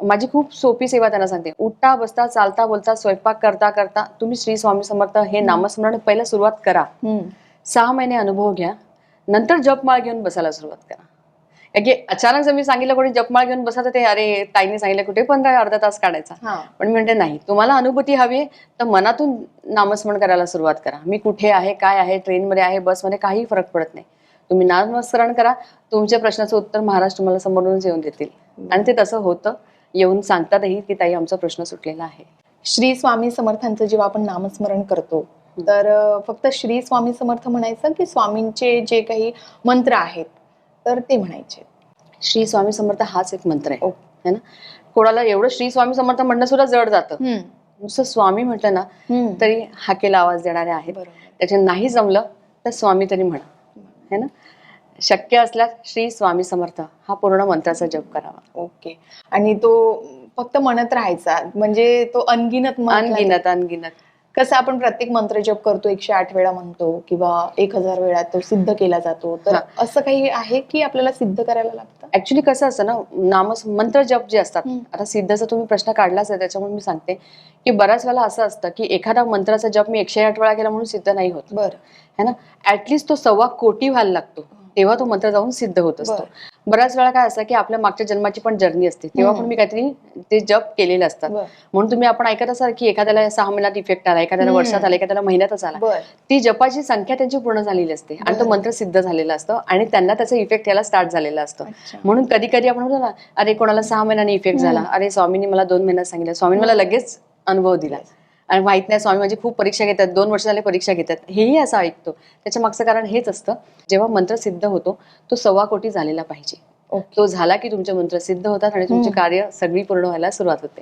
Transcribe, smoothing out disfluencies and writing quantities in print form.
माझी खूप सोपी सेवा त्यांना सांगते. उठता बसता चालता बोलता स्वयंपाक करता करता तुम्ही श्री स्वामी समर्थ हे नामस्मरण पहिला सुरुवात करा. 6 महिने अनुभव घ्या, नंतर जपमाळ घेऊन बसायला सुरुवात करा. कारण की अचानक जर मी सांगितलं कोणी जपमाळ घेऊन बसा तर ते अरे ताईने सांगितलं कुठे पण अर्धा तास काढायचा. पण मी म्हणते नाही, तुम्हाला अनुभूती हवी तर मनातून नामस्मरण करायला सुरुवात करा. मी कुठे आहे, काय आहे, ट्रेनमध्ये आहे, बसमध्ये काही फरक पडत नाही. तुम्ही नामस्मरण करा, तुमच्या प्रश्नाचं उत्तर महाराज तुम्हाला समोरूनच येऊन देतील. आणि ते तसं होतं. येऊन सांगतातही की ताई आमचा प्रश्न सुटलेला आहे. श्री स्वामी समर्थांचं जेव्हा आपण नामस्मरण करतो तर फक्त श्री स्वामी समर्थ म्हणायचं की स्वामींचे जे काही मंत्र आहेत तर ते म्हणायचे? श्री स्वामी समर्थ हाच एक मंत्र आहे, है ना. कोणाला एवढं श्री स्वामी समर्थ म्हणणं सुद्धा जड जातं. नुसतं स्वामी म्हटलं ना तरी हाकेला आवाज देणारे आहेत. त्याचे नाही जमलं तर स्वामी तरी म्हणा, है ना. शक्य असल्यास श्री स्वामी समर्थ हा पूर्ण मंत्राचा जप करावा. ओके. आणि तो फक्त म्हणत राहायचा म्हणजे तो अनगिनत अनगिनत कसं आपण प्रत्येक मंत्र जप करतो 108 वेळा म्हणतो किंवा 1000 वेळा तो सिद्ध केला जातो, तर असं काही आहे की आपल्याला सिद्ध करायला लागतं? ऍक्च्युली कसं असतं ना, मंत्र जप जे असतात, आता सिद्धचा तुम्ही प्रश्न काढलाच आहे त्याच्यामुळे मी सांगते की बऱ्याच वेळा असं असतं की एखादा मंत्राचा जप मी 108 वेळा केला म्हणून सिद्ध नाही होत. बरं, है ना. ऍटलिस्ट तो 1.25 कोटी व्हायला लागतो तेव्हा तो मंत्र जाऊन सिद्ध होत असतो. बऱ्याच वेळा काय असतं की आपल्या मागच्या जन्माची पण जर्नी असते, तेव्हा पण मी काहीतरी ते जप केलेले असतात. म्हणून तुम्ही आपण ऐकत असाल की एखाद्याला 6 महिन्यात इफेक्ट आला, एखाद्याला वर्षात आला, एखाद्याला महिन्यातच आला. ती जपाची संख्या त्यांची पूर्ण झालेली असते आणि तो मंत्र सिद्ध झालेला असतो आणि त्यांना त्याचा इफेक्ट यायला स्टार्ट झालेला असतो. म्हणून कधी कधी आपण म्हणतो ना, अरे कोणाला 6 महिन्यांनी इफेक्ट झाला, अरे स्वामींनी मला 2 महिन्यात सांगितलं, स्वामींनी मला लगेच अनुभव दिला आणि माहित नाही स्वामी म्हणजे खूप परीक्षा घेतात, 2 वर्ष झाले परीक्षा घेतात, हेही असं ऐकतो. त्याच्या मागचं कारण हेच असतं, जेव्हा मंत्र सिद्ध होतो तो 1.25 कोटी झालेला पाहिजे. तो झाला की तुमचे मंत्र सिद्ध होतात आणि तुमचे कार्य सगळी पूर्ण व्हायला सुरुवात होते.